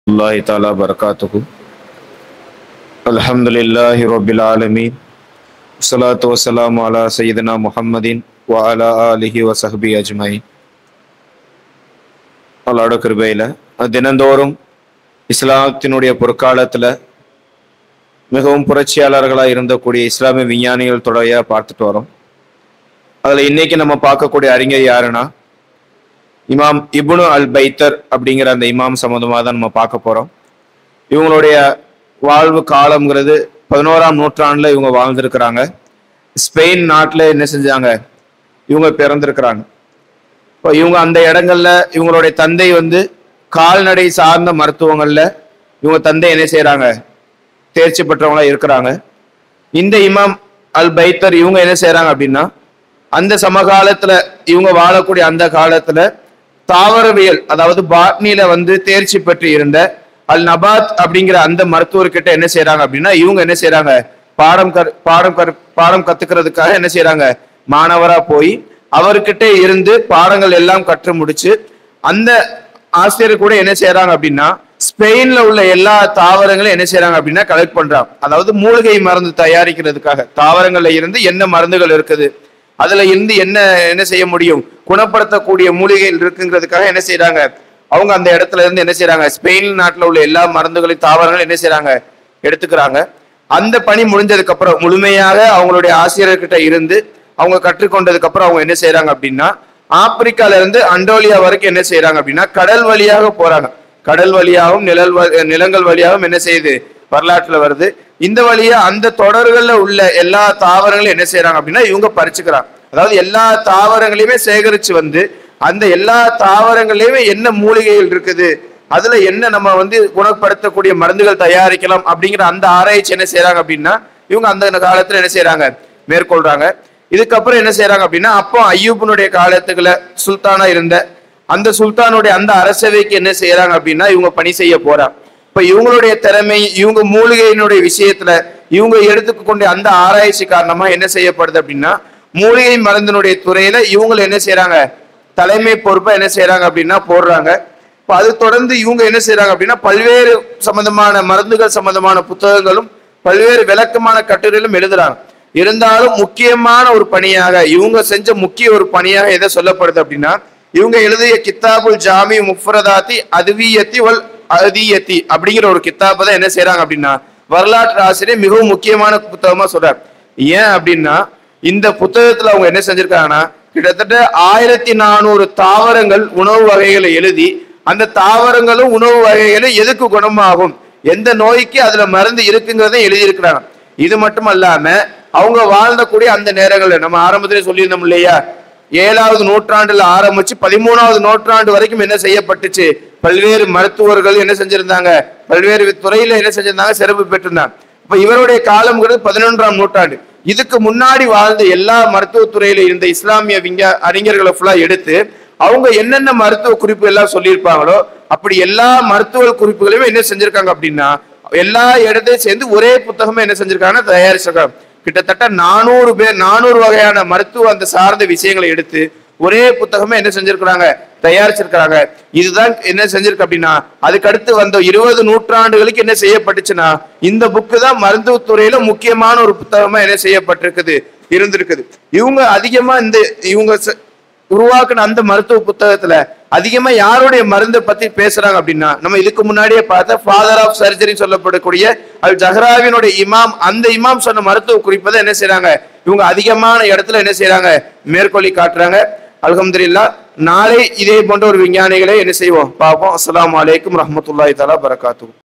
الله تعالى بركاته. الحمد لله رب العالمين. الصلاة والسلام على سيدنا محمد وعلى آله وصحبه أجمعين. அல்லாஹ்வுடைய கிருபையில தினந்தோறும் இஸ்லாத்தினுடைய பொற்காலத்துல மிகவும் புரட்சியாளர்களாக இருந்தக்கூடிய இஸ்லாமிய விஞ்ஞானிகள் தொடரையா பார்த்துட்டு வரோம். அதுல இன்னைக்கு நம்ம பார்க்கக்கூடிய அறிஞர் யாருன்னா இமாம் இப்னு அல் பைத்தர் அப்படிங்கிற அந்த இமாம் சம்பந்தமாக தான் நம்ம பார்க்க போறோம். இவங்களுடைய வாழ்வு காலம்ங்கிறது 11ஆம் நூற்றாண்டுல இவங்க வாழ்ந்திருக்கிறாங்க. ஸ்பெயின் நாட்டுல என்ன செஞ்சாங்க, இவங்க பிறந்திருக்கிறாங்க. இப்போ இவங்க அந்த இடங்கள்ல இவங்களுடைய தந்தை கால்நடை சார்ந்த மருத்துவங்கள்ல இவங்க தந்தை என்ன செய்யறாங்க, தேர்ச்சி பெற்றவங்களா இருக்கிறாங்க. இந்த இமாம் அல் பைத்தர் இவங்க என்ன செய்யறாங்க அப்படின்னா, அந்த சமகாலத்துல இவங்க வாழக்கூடிய அந்த காலத்துல தாவரவியல் அதாவது பாட்னில தேர்ச்சி பெற்று இருந்த அல் நபாத் அப்படிங்கிற அந்த மருத்துவர்கிட்ட என்ன செய்யறாங்க அப்படின்னா, இவங்க என்ன செய்யறாங்க, பாடம் கத்துக்கிறதுக்காக என்ன செய்யறாங்க, மாணவரா போய் அவர்கிட்ட இருந்து பாடங்கள் எல்லாம் கற்று முடிச்சு அந்த ஆசிரியர் கூட என்ன செய்யறாங்க அப்படின்னா, ஸ்பெயின்ல உள்ள எல்லா தாவரங்களும் என்ன செய்யறாங்க அப்படின்னா கலெக்ட் பண்றாங்க. அதாவது மூலிகை மருந்து தயாரிக்கிறதுக்காக தாவரங்கள்ல இருந்து என்ன மருந்துகள் இருக்குது, அதுல இருந்து என்ன செய்ய முடியும், குணப்படுத்தக்கூடிய மூலிகைகள் இருக்குங்கிறதுக்காக என்ன செய்யறாங்க, அவங்க அந்த இடத்துல இருந்து என்ன செய்யறாங்க, ஸ்பெயின் நாட்டுல உள்ள எல்லா மருந்துகளையும் தாவரங்களும் என்ன செய்யறாங்க, எடுத்துக்கிறாங்க. அந்த பணி முடிஞ்சதுக்கு அப்புறம் முழுமையாக அவங்களுடைய ஆசிரியர்கிட்ட இருந்து அவங்க கற்றுக்கொண்டதுக்கு அப்புறம் அவங்க என்ன செய்யறாங்க அப்படின்னா, ஆப்பிரிக்கால இருந்து அண்டோலியா வரைக்கும் என்ன செய்யறாங்க அப்படின்னா கடல் வழியாக போறாங்க. கடல் வழியாகவும் நிலங்கள் வழியாகவும் என்ன செய்யுது, வரலாற்றுல வருது. இந்த வழியா அந்த தொடர்கள்ல உள்ள எல்லா தாவரங்களையும் என்ன செய்யறாங்க அப்படின்னா இவங்க பறிச்சுக்கிறாங்க. அதாவது எல்லா தாவரங்களையுமே சேகரிச்சு அந்த எல்லா தாவரங்களையுமே என்ன மூலிகைகள் இருக்குது, அதுல என்ன நம்ம குணப்படுத்தக்கூடிய மருந்துகள் தயாரிக்கலாம் அப்படிங்கிற அந்த ஆராய்ச்சி என்ன செய்யறாங்க அப்படின்னா இவங்க அந்த காலத்துல என்ன செய்யறாங்க, மேற்கொள்றாங்க. இதுக்கப்புறம் என்ன செய்யறாங்க அப்படின்னா, அப்போ ஐயூபனுடைய காலத்துக்குள்ள சுல்தானா இருந்த அந்த சுல்தானுடைய அந்த அரசவைக்கு என்ன செய்யறாங்க அப்படின்னா இவங்க பணி செய்ய போறாங்க. இப்ப இவங்களுடைய திறமை, இவங்க மூலிகையினுடைய விஷயத்துல இவங்க எடுத்துக்கொண்ட அந்த ஆராய்ச்சி காரணமா என்ன செய்யப்படுது அப்படின்னா, மூலிகை மருந்தினுடைய துறையில இவங்க என்ன செய்யறாங்க, தலைமை பொறுப்பை என்ன செய்யறாங்க அப்படின்னா போடுறாங்க. இப்ப அது தொடர்ந்து இவங்க என்ன செய்யறாங்க அப்படின்னா பல்வேறு சம்பந்தமான மருந்துகள் சம்பந்தமான புத்தகங்களும் பல்வேறு விளக்கமான கட்டுரைகளும் எழுதுறாங்க. இருந்தாலும் முக்கியமான ஒரு பணியாக இவங்க செஞ்ச முக்கிய ஒரு பணியாக எதை சொல்லப்படுது அப்படின்னா, இவங்க எழுதிய கித்தாபுல் ஜாமி முஃபரதாத்தி அதுவியத்தி வல் அதியத்தி அப்படிங்கிற ஒரு கித்தாபை தான் என்ன செய்யறாங்க அப்படின்னா வரலாற்று ஆசிரியர் மிகவும் முக்கியமான புத்தகமா சொல்றாரு. ஏன் அப்படின்னா இந்த புத்தகத்துல அவங்க என்ன செஞ்சிருக்காங்கன்னா கிட்டத்தட்ட 1400 தாவரங்கள் உணவு வகைகளை எழுதி அந்த தாவரங்களும் உணவு வகைகளும் எதுக்கு குணமாகும், எந்த நோய்க்கு அதுல மருந்து இருக்குங்கிறத எழுதியிருக்கிறாங்க. இது மட்டும் அல்லாம அவங்க வாழ்ந்தக்கூடிய அந்த நேரங்கள்ல நம்ம ஆரம்பத்திலே சொல்லியிருந்தோம் இல்லையா, 7வது நூற்றாண்டுல ஆரம்பிச்சு 13வது நூற்றாண்டு வரைக்கும் என்ன செய்யப்பட்டுச்சு, பல்வேறு மருத்துவர்கள் என்ன செஞ்சிருந்தாங்க, பல்வேறு துறையில என்ன செஞ்சிருந்தாங்க, சிறப்பு பெற்றிருந்தாங்க. இப்ப இவருடைய காலம்ங்கிறது 11ஆம் நூற்றாண்டு. இதுக்கு முன்னாடி வாழ்ந்த எல்லா மருத்துவத்துறையில இருந்த இஸ்லாமிய அறிஞர்களை ஃபுல்லா எடுத்து அவங்க என்னென்ன மருத்துவ குறிப்பு எல்லாம் சொல்லியிருப்பாங்களோ அப்படி எல்லா மருத்துவ குறிப்புகளையும் என்ன செஞ்சிருக்காங்க அப்படின்னா எல்லா இடத்தையும் சேர்ந்து ஒரே புத்தகமா என்ன செஞ்சிருக்காங்கன்னா தயாரிச்சிருக்காங்க. கிட்டத்தட்ட 400 வகையான மருத்துவ அந்த சார்ந்த விஷயங்களை எடுத்து ஒரே புத்தகமே என்ன செஞ்சிருக்கிறாங்க, தயாரிச்சிருக்கிறாங்க. இதுதான் என்ன செஞ்சிருக்கு அப்படின்னா அதுக்கு அடுத்து வந்த 20 நூற்றாண்டுகளுக்கு என்ன செய்யப்பட்டுச்சுன்னா இந்த புக்கு தான் மருத்துவத்துறையில முக்கியமான ஒரு புத்தகமா என்ன செய்யப்பட்டிருக்குது, இருந்திருக்குது. இவங்க அதிகமா இவங்க உருவாக்குன அந்த மருத்துவ புத்தகத்துல அதிகமா யாருடைய மருந்தை பத்தி பேசுறாங்க அப்படின்னா, நம்ம இதுக்கு முன்னாடியே பார்த்த ஃபாதர் ஆஃப் சர்ஜரி சொல்லப்படக்கூடிய அல் ஜஹ்ராவினுடைய இமாம், அந்த இமாம் சொன்ன மருத்துவ குறிப்பை என்ன செய்யறாங்க இவங்க அதிகமான இடத்துல என்ன செய்யறாங்க, மேற்கொள்ளி காட்டுறாங்க. அல்ஹம்துலில்லாஹ். நாளை இதே போன்ற ஒரு விஞ்ஞானிகளை என்ன செய்வோம் பார்ப்போம். அஸ்ஸலாமு அலைக்கும் ரஹ்மத்துல்லாஹி தஆலா பரகாத்துஹு.